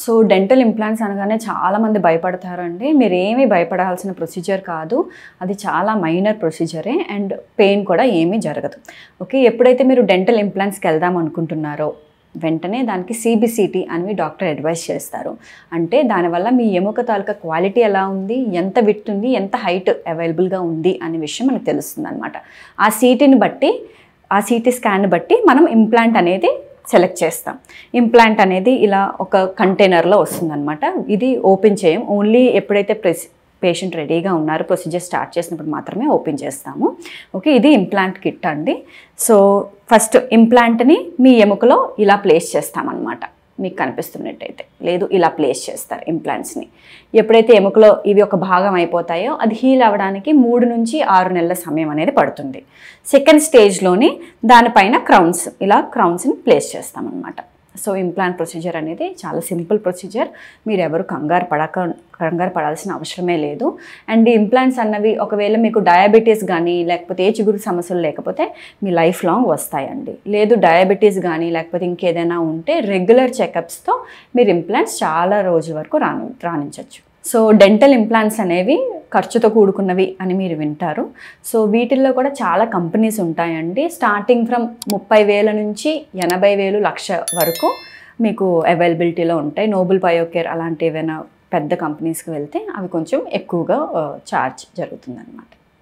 So dental implants అనగానే చాలామంది భయపడతారండి. మీరేమీ భయపడాల్సిన ప్రొసీజర్ కాదు. అది చాలా మైనర్ ప్రొసీజరే అండ్ పెయిన్ కూడా ఏమీ జరగదు. ఓకే, ఎప్పుడైతే మీరు డెంటల్ ఇంప్లాంట్స్కి వెళ్దాం అనుకుంటున్నారో వెంటనే దానికి CBCT అని డాక్టర్ అడ్వైస్ చేస్తారు. అంటే దానివల్ల మీ ఎముక తాలూకా క్వాలిటీ ఎలా ఉంది, ఎంత విడ్త్ ఉంది, ఎంత హైట్ అవైలబుల్గా ఉంది అనే విషయం మనకు తెలుస్తుంది అనమాట. ఆ CTని బట్టి, ఆ CT స్కాన్ని బట్టి మనం ఇంప్లాంట్ అనేది సెలెక్ట్ చేస్తాం. ఇంప్లాంట్ అనేది ఇలా ఒక కంటైనర్లో వస్తుందన్నమాట. ఇది ఓపెన్ చేయం, ఓన్లీ ఎప్పుడైతే పేషెంట్ రెడీగా ఉన్నారు ప్రొసీజర్ స్టార్ట్ చేసినప్పుడు మాత్రమే ఓపెన్ చేస్తాము. ఓకే, ఇది ఇంప్లాంట్ కిట్ అండి. సో ఫస్ట్ ఇంప్లాంట్ని మీ ఎముకలో ఇలా ప్లేస్ చేస్తామన్నమాట. మీకు కనిపిస్తున్నట్టయితే, లేదు ఇలా ప్లేస్ చేస్తారు ఇంప్లాంట్స్ని. ఎప్పుడైతే ఎముకలో ఇవి ఒక భాగం అయిపోతాయో అది హీల్ అవ్వడానికి 3 నుంచి 6 నెలల సమయం అనేది పడుతుంది. సెకండ్ స్టేజ్లోని దానిపైన ఇలా క్రౌన్స్ని ప్లేస్ చేస్తామన్నమాట. సో ఇంప్లాంట్ ప్రొసీజర్ అనేది చాలా సింపుల్ ప్రొసీజర్. మీరు ఎవరు కంగారు పడాల్సిన అవసరమే లేదు. అండ్ ఇంప్లాంట్స్ అన్నవి ఒకవేళ మీకు డయాబెటీస్ కానీ లేకపోతే ఏ చిగురు సమస్యలు లేకపోతే మీ లైఫ్ లాంగ్ వస్తాయండి. లేదు డయాబెటీస్ కానీ లేకపోతే ఇంకేదైనా ఉంటే రెగ్యులర్ చెకప్స్తో మీరు ఇంప్లాంట్స్ చాలా రోజుల వరకు రాణించవచ్చు. సో డెంటల్ ఇంప్లాంట్స్ అనేవి ఖర్చుతో కూడుకున్నవి అని మీరు వింటారు. సో వీటిల్లో కూడా చాలా కంపెనీస్ ఉంటాయండి. స్టార్టింగ్ ఫ్రమ్ 30,000 నుంచి 80,000 లక్ష వరకు మీకు అవైలబిలిటీలో ఉంటాయి. నోబుల్ బయోకేర్ అలాంటి ఏవైనా పెద్ద కంపెనీస్కి వెళ్తే అవి కొంచెం ఎక్కువగా ఛార్జ్ జరుగుతుందన్నమాట.